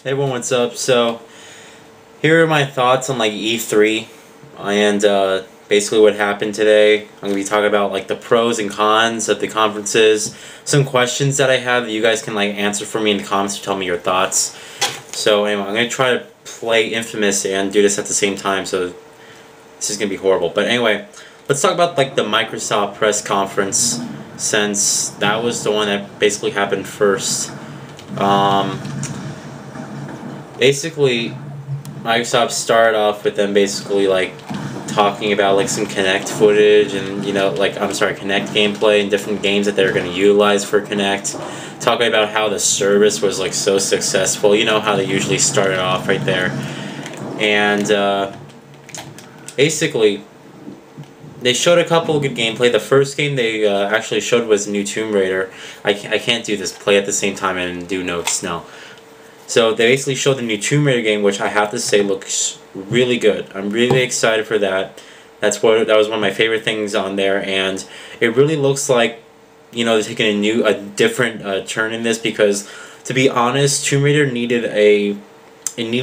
Everyone, what's up? So, here are my thoughts on like E3 and basically what happened today. I'm gonna be talking about like the pros and cons of the conferences, some questions that I have that you guys can like answer for me in the comments to tell me your thoughts. So anyway, I'm gonna try to play Infamous and do this at the same time. So this is gonna be horrible. But anyway, let's talk about like the Microsoft press conference, since that was the one that basically happened first. Basically, Microsoft started off with them basically like talking about like some Kinect footage and Kinect gameplay and different games that they're going to utilize for Kinect. Talking about how the service was like so successful. You know how they usually started off right there. And basically, they showed a couple of good gameplay. The first game they actually showed was new Tomb Raider. I can't do this play at the same time and do notes now. So they basically showed the new Tomb Raider game, which I have to say looks really good. I'm really excited for that. That was one of my favorite things on there, and it really looks like, you know, they're taking a different turn in this, because to be honest, Tomb Raider needed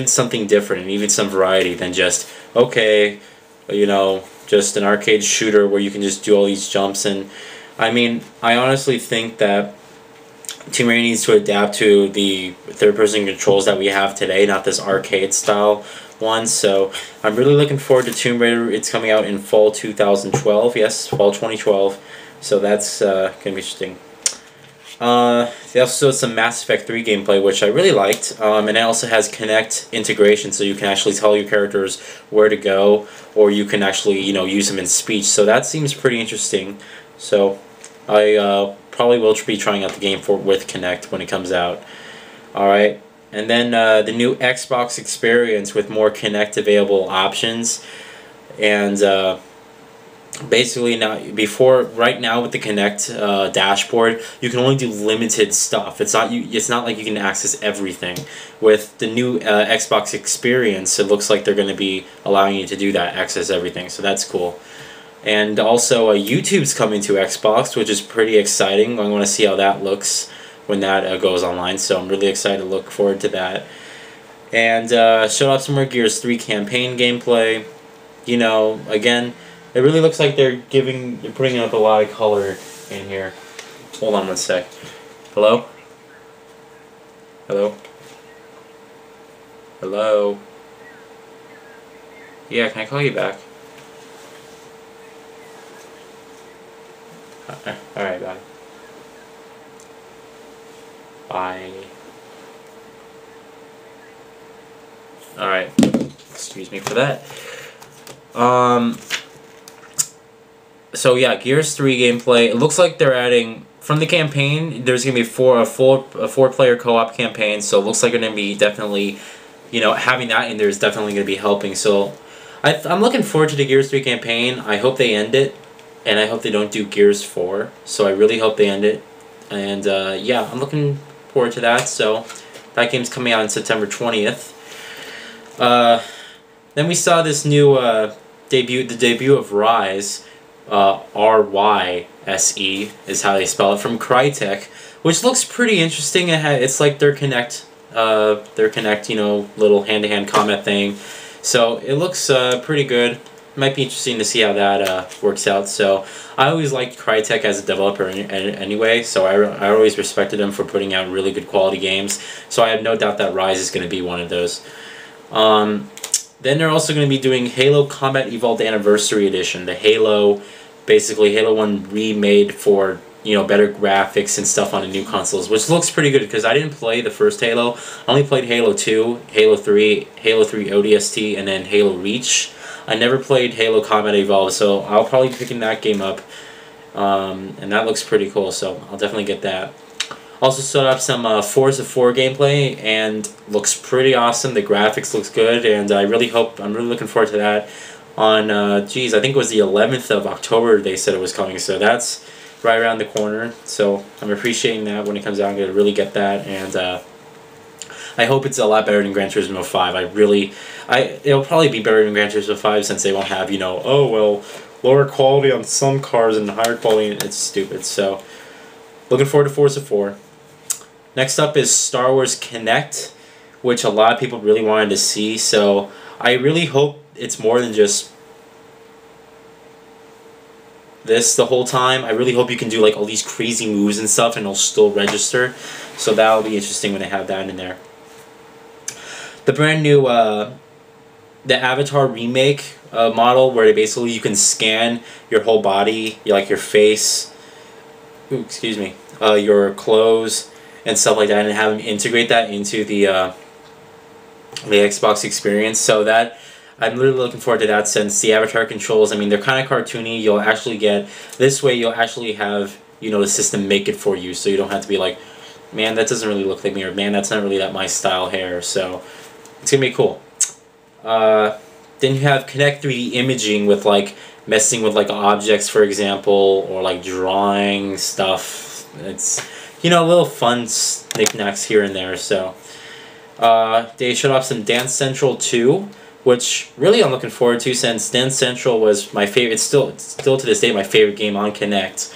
something different. It needed some variety than just, okay, you know, just an arcade shooter where you can just do all these jumps. And I mean, I honestly think that Tomb Raider needs to adapt to the third-person controls that we have today, not this arcade-style one. So I'm really looking forward to Tomb Raider. It's coming out in fall 2012. Yes, fall 2012. So that's going to be interesting. They also showed some Mass Effect 3 gameplay, which I really liked. And it also has Kinect integration, so you can actually tell your characters where to go, or you can actually, you know, use them in speech. So that seems pretty interesting. So I probably will be trying out the game with Kinect when it comes out. Alright, and then the new Xbox experience with more Kinect available options. And basically right now with the Kinect dashboard, you can only do limited stuff. It's not like you can access everything. With the new Xbox experience, it looks like they're going to be allowing you to do that, access everything. So that's cool. And also, YouTube's coming to Xbox, which is pretty exciting. I want to see how that looks when that goes online, so I'm really excited to look forward to that. And showed off some more Gears 3 campaign gameplay. You know, again, it really looks like they're putting up a lot of color in here. Hold on one sec. Hello? Hello? Hello? Yeah, can I call you back? Alright, bye. Bye. Alright. Excuse me for that. So yeah, Gears 3 gameplay. It looks like they're adding, from the campaign, there's going to be a four-player co-op campaign, so it looks like they're going to be definitely, you know, having that in there is definitely going to be helping. So I'm looking forward to the Gears 3 campaign. I hope they end it. And I hope they don't do Gears 4. So I really hope they end it. And yeah, I'm looking forward to that. So that game's coming out on September 20th. Then we saw this new the debut of Rise. R-Y-S-E is how they spell it, from Crytek, which looks pretty interesting. It's like their Kinect, you know, little hand-to-hand combat thing. So it looks pretty good. Might be interesting to see how that works out. So I always liked Crytek as a developer anyway, so I always respected them for putting out really good quality games. So I have no doubt that Rise is going to be one of those. Then they're also going to be doing Halo Combat Evolved Anniversary Edition, the basically Halo 1 remade for, you know, better graphics and stuff on the new consoles, which looks pretty good, because I didn't play the first Halo. I only played Halo 2, Halo 3, Halo 3 ODST, and then Halo Reach. I never played Halo Combat Evolved, so I'll probably be picking that game up. And that looks pretty cool, so I'll definitely get that. Also set up some Forza 4 gameplay, and looks pretty awesome. The graphics looks good, and I'm really looking forward to that. On, I think it was the 11th of October they said it was coming, so that's right around the corner. So I'm appreciating that when it comes out. I'm going to really get that, and I hope it's a lot better than Gran Turismo 5. It'll probably be better than Gran Turismo 5, since they won't have, you know, oh, well, lower quality on some cars and higher quality. It's stupid. So, looking forward to Forza 4. Next up is Star Wars Kinect, which a lot of people really wanted to see. So I really hope it's more than just this the whole time. I really hope you can do like all these crazy moves and stuff and it'll still register. So that'll be interesting when they have that in there. The brand new the Avatar remake model, where basically you can scan your whole body, like your face, your clothes and stuff like that, and have them integrate that into the Xbox experience. So that I'm really looking forward to that, since the Avatar controls, I mean, they're kind of cartoony. You'll actually get, this way you'll actually have, the system make it for you, so you don't have to be like, man, that doesn't really look like me, or man, that's not really that my style hair. So it's gonna be cool. Then you have Connect 3D imaging with like messing with like objects, for example, or like drawing stuff. It's, little fun knickknacks here and there. So they showed off some Dance Central 2, which really I'm looking forward to, since Dance Central was my favorite. It's still to this day my favorite game on Connect.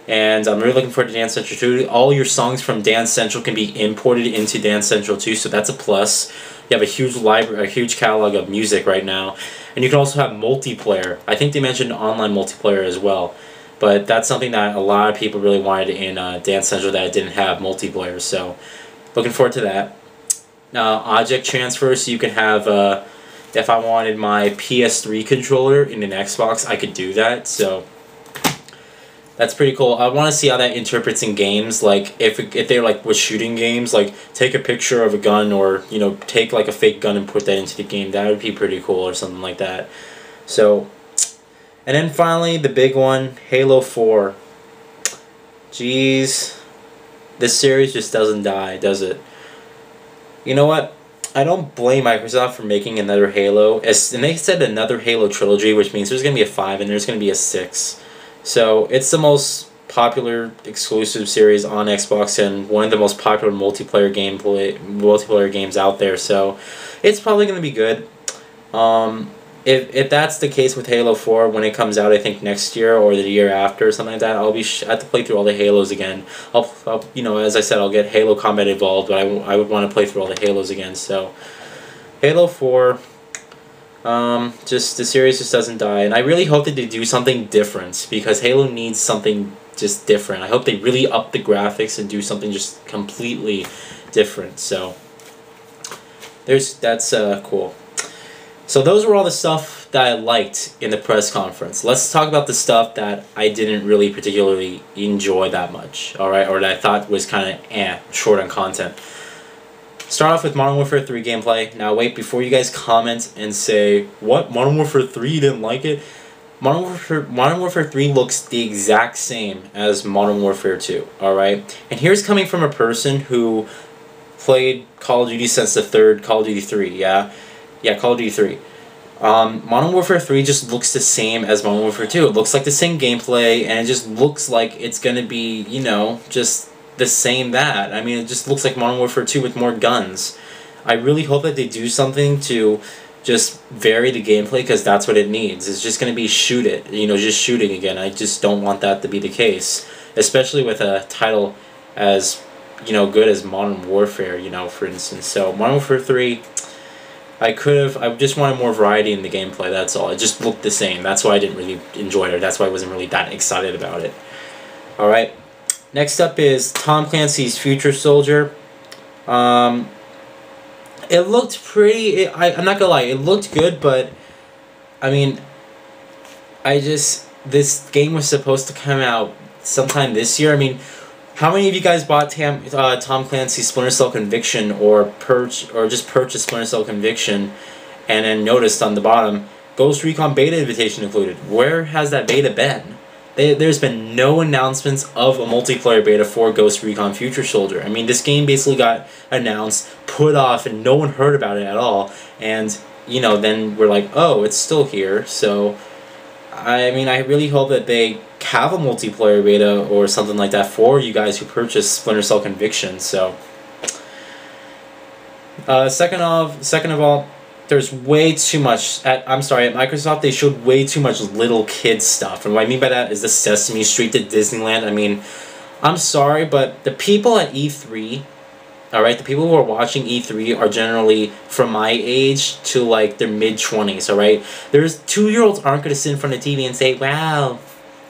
And I'm really looking forward to Dance Central 2. All your songs from Dance Central can be imported into Dance Central 2, so that's a plus. You have a huge library, a huge catalog of music right now. And you can also have multiplayer. I think they mentioned online multiplayer as well. But that's something that a lot of people really wanted in Dance Central that didn't have multiplayer. So looking forward to that. Object transfer, so you can have, if I wanted my PS3 controller in an Xbox, I could do that. So that's pretty cool. I want to see how that interprets in games. Like if they're like with shooting games, like take a picture of a gun, or take like a fake gun and put that into the game. That would be pretty cool, or something like that. So, and then finally the big one, Halo 4. Jeez, this series just doesn't die, does it? You know what? I don't blame Microsoft for making another Halo. And they said another Halo trilogy, which means there's gonna be a 5 and there's gonna be a 6. So it's the most popular exclusive series on Xbox and one of the most popular multiplayer games out there. So it's probably going to be good. If that's the case with Halo 4 when it comes out, I think next year or the year after or something like that, I have to play through all the Halos again. I'll as I said, I'll get Halo Combat Evolved, but I would want to play through all the Halos again. So Halo 4. The series just doesn't die, and I really hope that they do something different, because Halo needs something just different. I hope they really up the graphics and do something just completely different. So that's cool. So those were all the stuff that I liked in the press conference. Let's talk about the stuff that I didn't really particularly enjoy that much, alright, or that I thought was kind of short on content. Start off with Modern Warfare 3 gameplay. Now wait, before you guys comment and say, what, Modern Warfare 3, you didn't like it? Modern Warfare 3 looks the exact same as Modern Warfare 2, alright? And here's coming from a person who played Call of Duty since the third Call of Duty 3, yeah? Yeah, Call of Duty 3. Modern Warfare 3 just looks the same as Modern Warfare 2. It looks like the same gameplay, and it just looks like it's gonna be, just the same that. I mean, it just looks like Modern Warfare 2 with more guns. I really hope that they do something to just vary the gameplay, because that's what it needs. It's just going to be shoot it, just shooting again. I just don't want that to be the case, especially with a title as, good as Modern Warfare, for instance. So, Modern Warfare 3, I just wanted more variety in the gameplay, that's all. It just looked the same. That's why I didn't really enjoy it. That's why I wasn't really that excited about it. Alright. Next up is Tom Clancy's Future Soldier. It looked pretty... I'm not gonna lie, it looked good, but... I mean... This game was supposed to come out sometime this year. I mean, how many of you guys bought Tom Clancy's Splinter Cell Conviction, or just purchased Splinter Cell Conviction, and then noticed on the bottom, Ghost Recon Beta invitation included? Where has that beta been? There's been no announcements of a multiplayer beta for Ghost Recon Future Soldier. I mean, this game basically got announced, put off, and no one heard about it at all. And, then we're like, oh, it's still here. So, I mean, I really hope that they have a multiplayer beta or something like that for you guys who purchased Splinter Cell Conviction. So, second of all, there's way too much at Microsoft. They showed way too much little kid stuff, and what I mean by that is the Sesame Street to Disneyland. I mean, I'm sorry, but the people at E3 Alright, the people who are watching E3 are generally from my age to like their mid-20s, alright? There's 2-year-olds aren't going to sit in front of the TV and say, wow,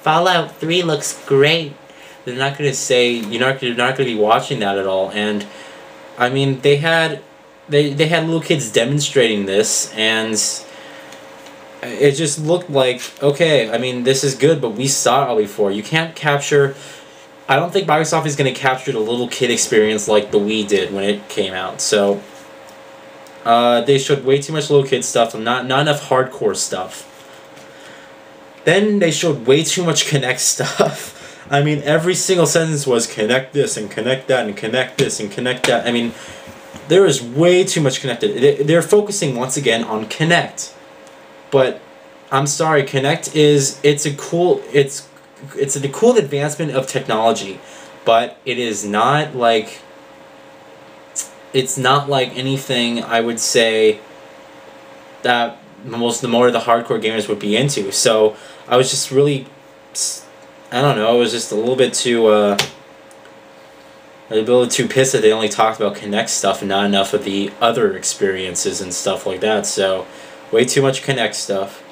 Fallout 3 looks great. They're not going to say, you're not going to be watching that at all. And, I mean, they had little kids demonstrating this, and it just looked like, okay, I mean, this is good, but we saw it all before. You can't capture... I don't think Microsoft is going to capture the little kid experience like the Wii did when it came out. So, they showed way too much little kid stuff and not enough hardcore stuff. Then they showed way too much Kinect stuff. I mean, every single sentence was connect this and connect that and connect this and connect that. I mean, there is way too much connected. They're focusing once again on Kinect. But, I'm sorry, Kinect is, it's a cool advancement of technology, but it is not like, it's not like anything I would say that the more the hardcore gamers would be into. So I was just really, I don't know, I was just a little bit too pissed that they only talked about Kinect stuff and not enough of the other experiences and stuff like that. So way too much Kinect stuff.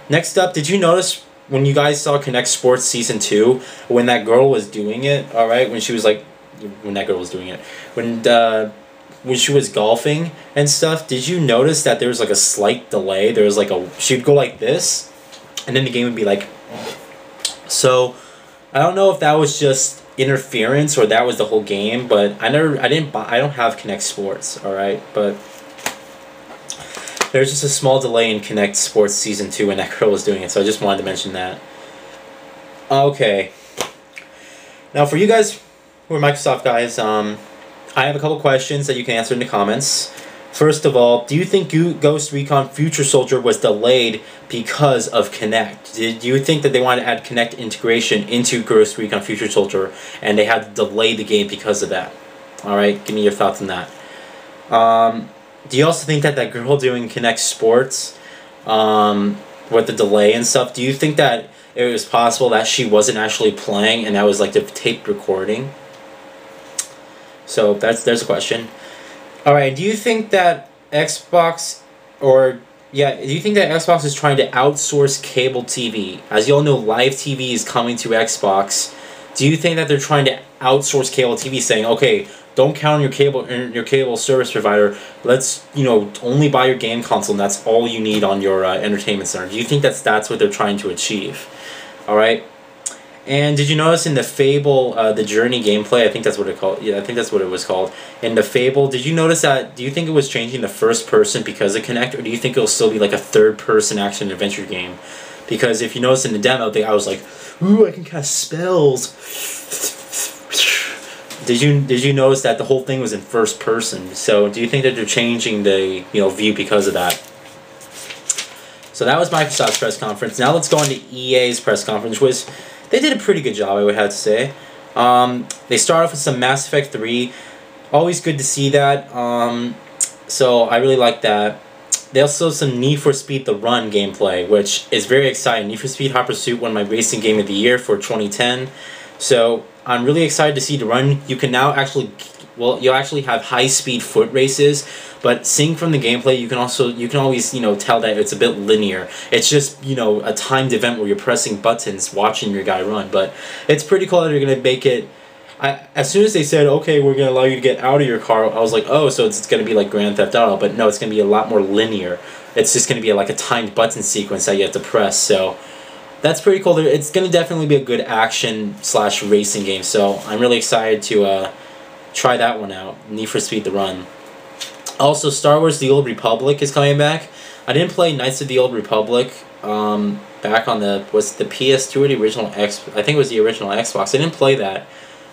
Next up, did you notice when you guys saw Kinect Sports Season 2, when that girl was doing it, alright, when she was like, when that girl was doing it, when she was golfing and stuff, did you notice that there was like a slight delay? There was like she'd go like this, and then the game would be like, so, I don't know if that was just interference or that was the whole game, but I don't have Kinect Sports, alright, but there's just a small delay in Kinect Sports Season 2 when that girl was doing it, so I just wanted to mention that. Okay. Now, for you guys who are Microsoft guys, I have a couple questions that you can answer in the comments. First of all, do you think Ghost Recon Future Soldier was delayed because of Kinect? Did you think that they wanted to add Kinect integration into Ghost Recon Future Soldier, and they had to delay the game because of that? Alright, give me your thoughts on that. Do you also think that that girl doing Kinect Sports, with the delay and stuff, do you think that it was possible that she wasn't actually playing and that was like the tape recording? So there's a question. Alright, do you think that Xbox is trying to outsource cable TV? As you all know, live TV is coming to Xbox. Do you think that they're trying to outsource cable TV, saying, okay, don't count on your cable service provider. Let's, only buy your game console, and that's all you need on your entertainment center. Do you think that's what they're trying to achieve? All right. And did you notice in the Fable, the Journey gameplay? I think that's what it called. Yeah, I think that's what it was called. In the Fable, did you notice that? Do you think it was changing the first person because of Kinect, or do you think it'll still be like a third-person action adventure game? Because if you notice in the demo, I was like, ooh, I can cast spells. Did you notice that the whole thing was in first person? So do you think that they're changing the view because of that? So that was Microsoft's press conference. Now let's go on to EA's press conference, which they did a pretty good job, I would have to say. They start off with some Mass Effect 3. Always good to see that. So I really like that. They also have some Need for Speed The Run gameplay, which is very exciting. Need for Speed Hot Pursuit won my racing game of the year for 2010. So I'm really excited to see The Run. You can now you'll actually have high-speed foot races, but seeing from the gameplay, you can always tell that it's a bit linear. It's just a timed event where you're pressing buttons, watching your guy run. But it's pretty cool that they're gonna make it. As soon as they said, okay, we're gonna allow you to get out of your car, I was like, oh, so it's gonna be like Grand Theft Auto, but no, it's gonna be a lot more linear. It's just gonna be like a timed button sequence that you have to press. So that's pretty cool. It's going to definitely be a good action/racing game, so I'm really excited to try that one out. Need for Speed The Run. Also, Star Wars The Old Republic is coming back. I didn't play Knights of the Old Republic back on the PS2 or the original X. I think it was the original Xbox. I didn't play that,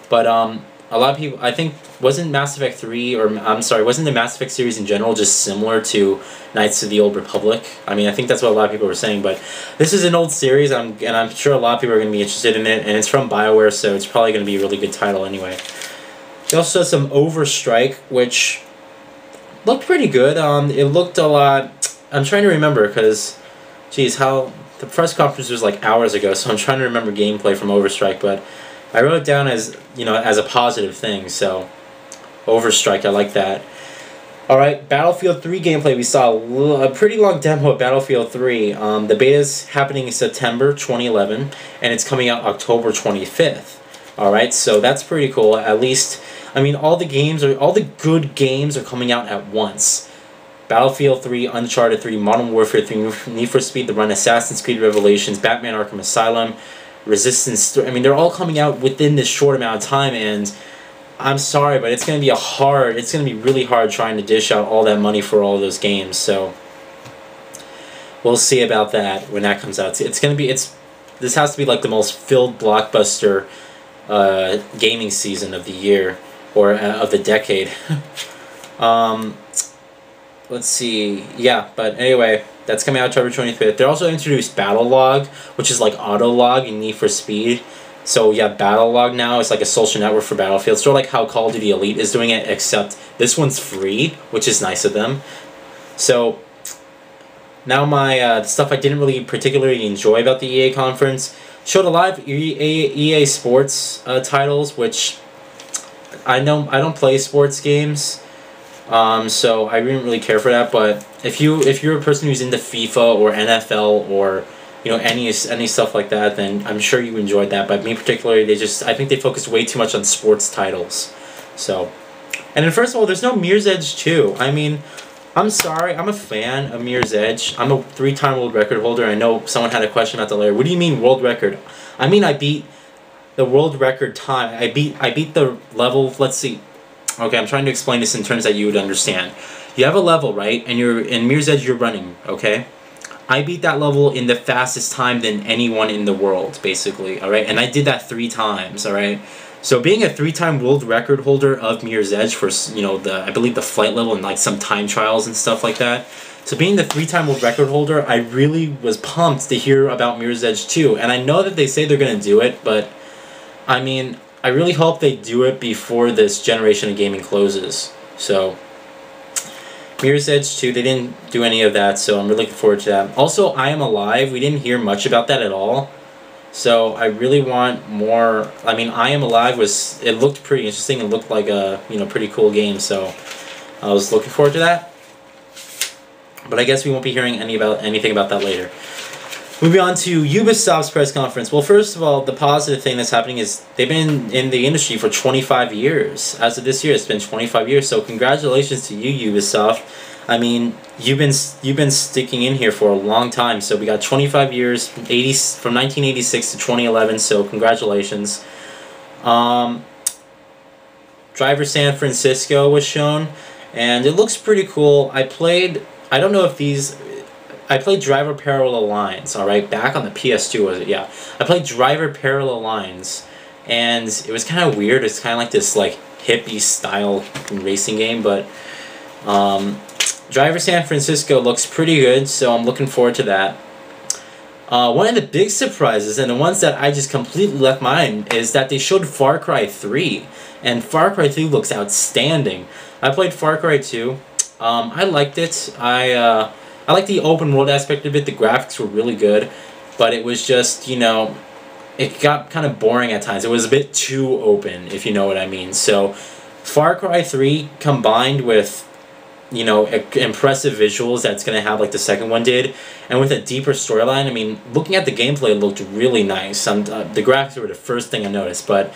but a lot of people, I think, wasn't Mass Effect 3, or I'm sorry, wasn't the Mass Effect series in general just similar to Knights of the Old Republic? I mean, I think that's what a lot of people were saying, but this is an old series, and I'm sure a lot of people are going to be interested in it, and it's from BioWare, so it's probably going to be a really good title anyway. They also had some Overstrike, which looked pretty good. It looked a lot, I'm trying to remember, because, geez, the press conference was like hours ago, so I'm trying to remember gameplay from Overstrike, but I wrote it down as, as a positive thing, so Overstrike, I like that. Alright, Battlefield 3 gameplay. We saw a pretty long demo of Battlefield 3. The beta is happening in September 2011, and it's coming out October 25th. Alright, so that's pretty cool. At least, I mean, all the good games are coming out at once. Battlefield 3, Uncharted 3, Modern Warfare 3, Need for Speed The Run, Assassin's Creed Revelations, Batman Arkham Asylum, Resistance. I mean, they're all coming out within this short amount of time, and I'm sorry, but it's gonna be really hard trying to dish out all that money for all those games. So we'll see about that when that comes out. This has to be like the most filled blockbuster gaming season of the year, or of the decade. Let's see. Yeah, but anyway, that's coming out October 25th. They also introduced Battle Log, which is like Auto Log in Need for Speed. So yeah, Battle Log now is like a social network for Battlefield. Sort of like how Call of Duty Elite is doing it, except this one's free, which is nice of them. So now my stuff I didn't really particularly enjoy about the EA conference. Showed a lot of EA Sports titles, which I don't play sports games, so I didn't really care for that. But if you're a person who's into FIFA or NFL or any stuff like that, then I'm sure you enjoyed that. But me particularly, I think they focused way too much on sports titles. So, and then first of all, there's no Mirror's Edge 2. I mean, I'm sorry, I'm a fan of Mirror's Edge. I'm a 3-time world record holder. I know someone had a question about that later. What do you mean world record? I mean I beat the world record time. I beat the level. Let's see. Okay, I'm trying to explain this in terms that you would understand. You have a level, right? And you're in Mirror's Edge. You're running. Okay. I beat that level in the fastest time than anyone in the world, basically, alright? And I did that 3 times, alright? So being a 3-time world record holder of Mirror's Edge for, I believe the flight level and like some time trials and stuff like that. So being the 3-time world record holder, I really was pumped to hear about Mirror's Edge 2. And I know that they say they're going to do it, but I mean, I really hope they do it before this generation of gaming closes. So Mirror's Edge 2, they didn't do any of that, so I'm really looking forward to that. Also, I Am Alive, we didn't hear much about that at all. So I really want more. I mean, I Am Alive it looked pretty interesting. It looked like a, pretty cool game, so I was looking forward to that. But I guess we won't be hearing anything about that later. Moving on to Ubisoft's press conference. Well, first of all, the positive thing that's happening is they've been in the industry for 25 years. As of this year, it's been 25 years. So congratulations to you, Ubisoft. I mean, you've been sticking in here for a long time. So we got 25 years, from 1986 to 2011. So congratulations. Driver San Francisco was shown, and it looks pretty cool. I played Driver Parallel Lines, alright, back on the PS2, was it? Yeah. I played Driver Parallel Lines, and it was kind of weird. It's kind of like this, like, hippie-style racing game, but Driver San Francisco looks pretty good, so I'm looking forward to that. One of the big surprises, and the ones that I just completely left mind, is that they showed Far Cry 3, and Far Cry 3 looks outstanding. I played Far Cry 2. I liked it. I like the open world aspect of it. The graphics were really good, but it was just, it got kind of boring at times. It was a bit too open, if you know what I mean. So Far Cry 3 combined with, impressive visuals that's going to have like the second one did, and with a deeper storyline, I mean, looking at the gameplay, it looked really nice. The graphics were the first thing I noticed, but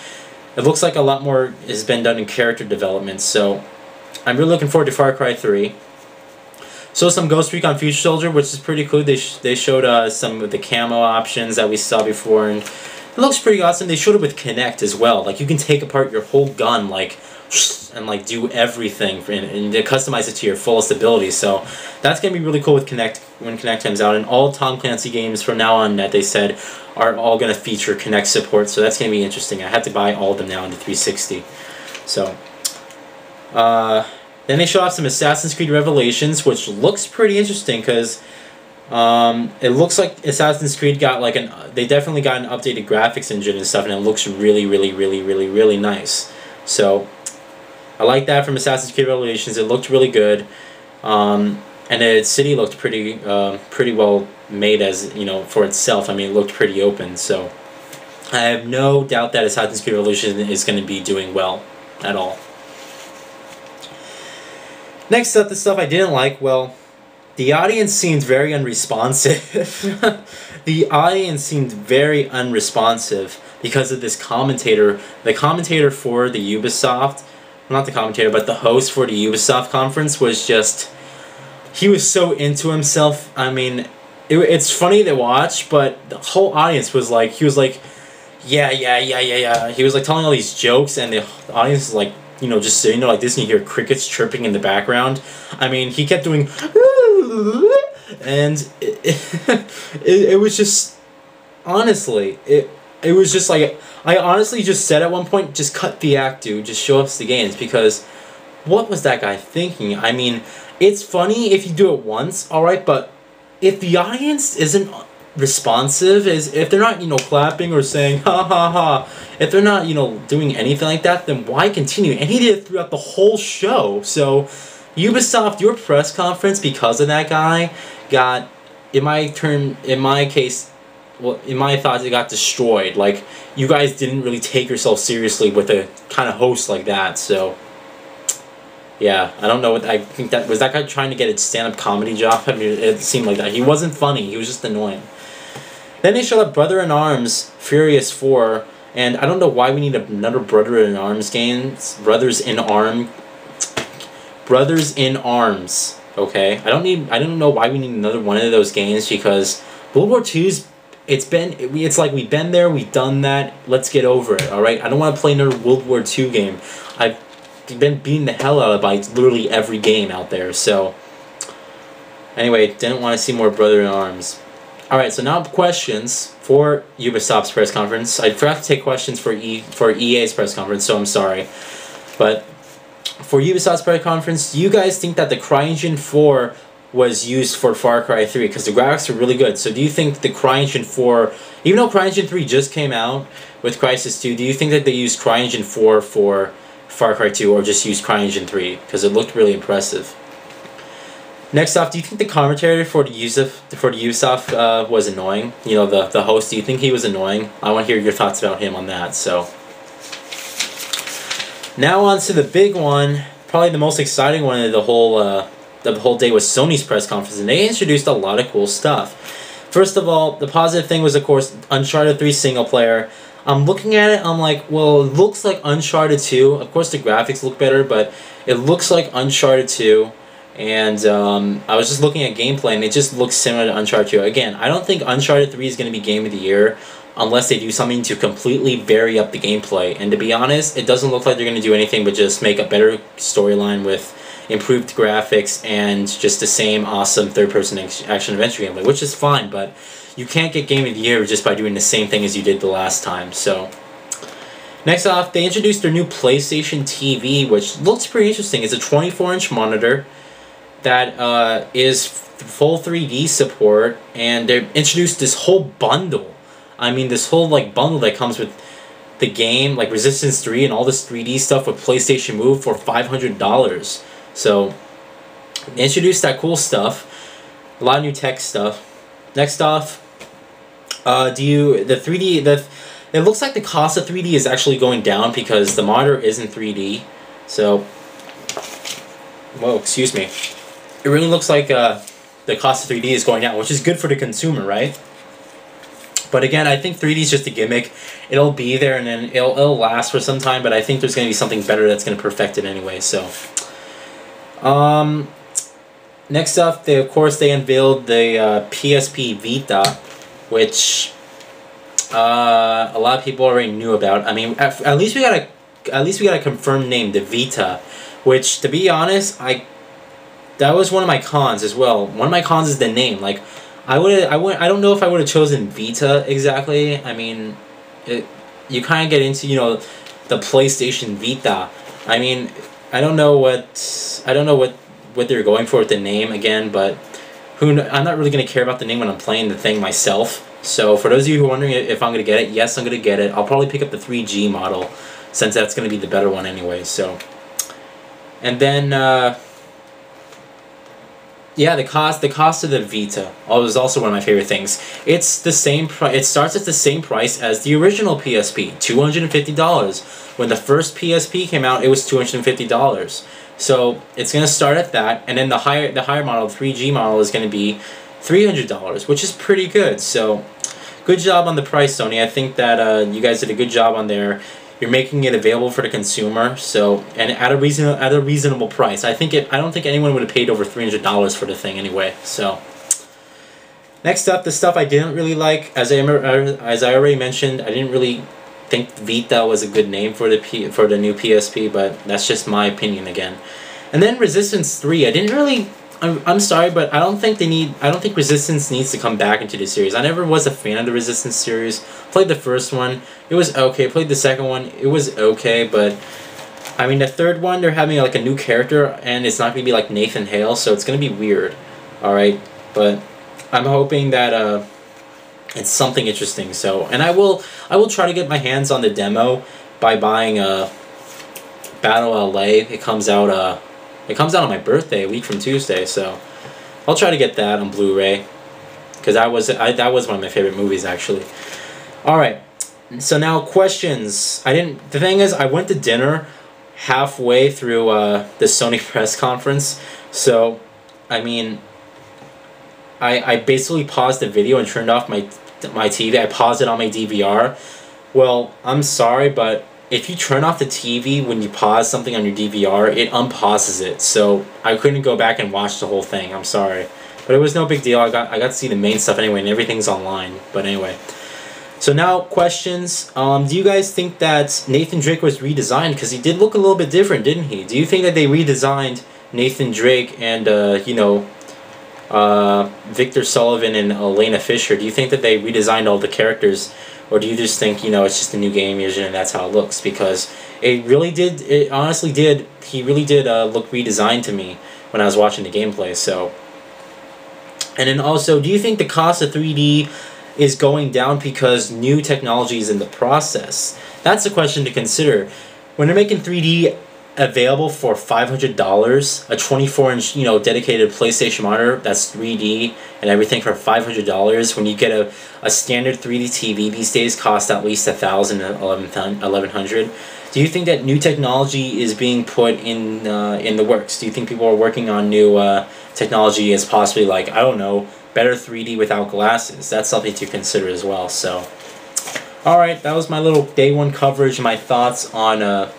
it looks like a lot more has been done in character development, so I'm really looking forward to Far Cry 3. So some Ghost Recon Future Soldier, which is pretty cool. They showed some of the camo options that we saw before, and it looks pretty awesome. They showed it with Kinect as well. Like, you can take apart your whole gun, like, and like do everything and customize it to your fullest ability. So that's gonna be really cool with Kinect when Kinect comes out. And all Tom Clancy games from now on that they said are all gonna feature Kinect support. So that's gonna be interesting. I have to buy all of them now in the 360. So. Then they show off some Assassin's Creed Revelations, which looks pretty interesting because it looks like Assassin's Creed got like they definitely got an updated graphics engine and stuff, and it looks really, really, really, really, really nice. So I like that from Assassin's Creed Revelations. It looked really good, and the city looked pretty well made as for itself. I mean, it looked pretty open. So I have no doubt that Assassin's Creed Revelations is going to be doing well at all. Next up, the stuff I didn't like, well, the audience seemed very unresponsive. The audience seemed very unresponsive because of this commentator. The commentator for the Ubisoft, not the commentator, but the host for the Ubisoft conference was just, he was so into himself. I mean, it's funny to watch, but the whole audience was like, he was like, yeah. He was like telling all these jokes, and the audience was like, you know, just sitting there like this, and you hear crickets chirping in the background. I mean, he kept doing, and it was just, honestly, it was just like, I honestly just said at one point, just cut the act, dude, just show us the games, because what was that guy thinking? I mean, it's funny if you do it once, alright, but if the audience isn't responsive, if they're not, you know, clapping or saying ha ha ha, if they're not, you know, doing anything like that, then why continue? And he did it throughout the whole show. So Ubisoft, your press conference, because of that guy, got, in my case, well, in my thoughts, it got destroyed. Like, you guys didn't really take yourself seriously with a kind of host like that. So yeah, I don't know what, I think that was that guy trying to get a stand-up comedy job. I mean, it seemed like that. He wasn't funny, he was just annoying. Then they showed up Brother in Arms Furious 4, and I don't know why we need another Brother in Arms game. Brothers in Arms. Okay, I don't know why we need another one of those games, because World War II's, it's like we've been there, we've done that. Let's get over it. All right, I don't want to play another World War II game. I've been beating the hell out of by literally every game out there. So anyway, didn't want to see more Brother in Arms. Alright, so now questions for Ubisoft's press conference. I forgot to take questions for EA's press conference, so I'm sorry. But for Ubisoft's press conference, do you guys think that the CryEngine 4 was used for Far Cry 3? Because the graphics are really good. So do you think the CryEngine 4, even though CryEngine 3 just came out with Crysis 2, do you think that they used CryEngine 4 for Far Cry 2, or just used CryEngine 3? Because it looked really impressive. Next off, do you think the commentator for the Ubisoft was annoying? You know, the host, do you think he was annoying? I want to hear your thoughts about him on that. So now on to the big one, probably the most exciting one of the whole day was Sony's press conference, and they introduced a lot of cool stuff. First of all, the positive thing was, of course, Uncharted 3 single player. I'm looking at it, I'm like, well, it looks like Uncharted 2. Of course, the graphics look better, but it looks like Uncharted 2. And I was just looking at gameplay, and it just looks similar to Uncharted 2. Again, I don't think Uncharted 3 is going to be Game of the Year unless they do something to completely vary up the gameplay. And to be honest, it doesn't look like they're going to do anything but just make a better storyline with improved graphics and just the same awesome third-person action-adventure gameplay, which is fine, but you can't get Game of the Year just by doing the same thing as you did the last time. So next off, they introduced their new PlayStation TV, which looks pretty interesting. It's a 24-inch monitor that is full 3D support, and they introduced this whole bundle. I mean, this whole like bundle that comes with the game, like Resistance 3 and all this 3D stuff with PlayStation Move for $500. So they introduced that cool stuff, a lot of new tech stuff. Next off, it looks like the cost of 3D is actually going down because the monitor isn't 3D. So, whoa, excuse me. It really looks like the cost of 3D is going down, which is good for the consumer, right? But again, I think 3D is just a gimmick. It'll be there, and then it'll last for some time, but I think there's going to be something better that's going to perfect it anyway. So, next up, they unveiled the PSP Vita, which a lot of people already knew about. I mean, at least we got a confirmed name, the Vita, which, to be honest, that was one of my cons as well. One of my cons is the name. Like, I don't know if I would have chosen Vita exactly. I mean, you kind of get into, you know, the PlayStation Vita. I mean, I don't know what they're going for with the name again, but I'm not really gonna care about the name when I'm playing the thing myself. So for those of you who are wondering if I'm gonna get it, yes, I'm gonna get it. I'll probably pick up the 3G model, since that's gonna be the better one anyway. So, and then. Yeah, the cost of the Vita was also one of my favorite things. It's the same it starts at the same price as the original PSP, $250. When the first PSP came out, it was $250. So it's going to start at that, and then the higher model, 3G model, is going to be $300, which is pretty good. So good job on the price, Sony. I think that you guys did a good job on there. You're making it available for the consumer, so, and at a reasonable price. I don't think anyone would have paid over $300 for the thing anyway. So next up, the stuff I didn't really like, as I already mentioned, I didn't really think Vita was a good name for the new PSP, but that's just my opinion again. And then Resistance 3, I didn't really. I'm sorry, but I don't think Resistance needs to come back into the series. I never was a fan of the Resistance series. Played the first one, it was okay. Played the second one, it was okay. But I mean, the third one, they're having like a new character, and it's not gonna be like Nathan Hale, so it's gonna be weird. All right, but I'm hoping that it's something interesting. So, and I will try to get my hands on the demo by buying Battle LA. It comes out on my birthday, a week from Tuesday, so I'll try to get that on Blu-ray, because that was one of my favorite movies, actually. All right, so now questions. The thing is, I went to dinner halfway through the Sony press conference, so I mean, I basically paused the video and turned off my TV. I paused it on my DVR. Well, I'm sorry, but if you turn off the TV when you pause something on your DVR, it unpauses it. So I couldn't go back and watch the whole thing. I'm sorry, but it was no big deal. I got to see the main stuff anyway, and everything's online. But anyway, so now questions. Do you guys think that Nathan Drake was redesigned? Because he did look a little bit different, didn't he? Do you think that they redesigned Nathan Drake and Victor Sullivan and Elena Fisher? Do you think that they redesigned all the characters? Or do you just think, it's just a new game engine and that's how it looks? Because it honestly did, he really did look redesigned to me when I was watching the gameplay, so. And then also, do you think the cost of 3D is going down because new technology is in the process? That's a question to consider. When they're making 3D available for $500, a 24-inch, dedicated PlayStation monitor that's 3D and everything for $500, when you get a standard 3D TV these days costs at least $1,000 to $1,100. Do you think that new technology is being put in the works? Do you think people are working on new technology as possibly, like, I don't know, better 3D without glasses? That's something to consider as well. So, all right, that was my little day one coverage, my thoughts on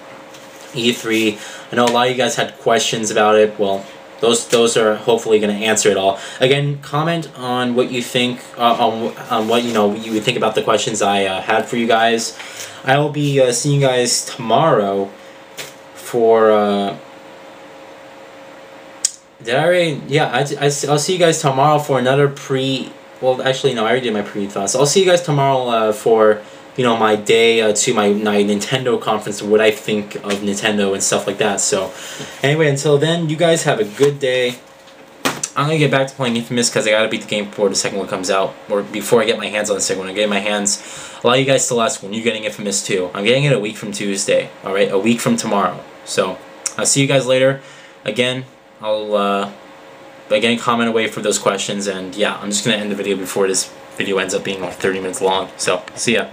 E3. I know a lot of you guys had questions about it. Well, those are hopefully going to answer it all. Again, comment on what you think, on what you think about the questions I had for you guys. I will be seeing you guys tomorrow for. Did I already? Yeah, I'll see you guys tomorrow for another pre. Well, actually, no, I already did my pre-thoughts. I'll see you guys tomorrow for. My day to my Nintendo conference, what I think of Nintendo and stuff like that. So, anyway, until then, you guys have a good day. I'm going to get back to playing Infamous because I got to beat the game before the second one comes out, or before I get my hands on the second one. I'm getting my hands. A lot of you guys still ask when you're getting Infamous 2. I'm getting it a week from Tuesday, alright? A week from tomorrow. So, I'll see you guys later. Again, I'll comment away for those questions, and yeah, I'm just going to end the video before this video ends up being like 30 minutes long. So, see ya.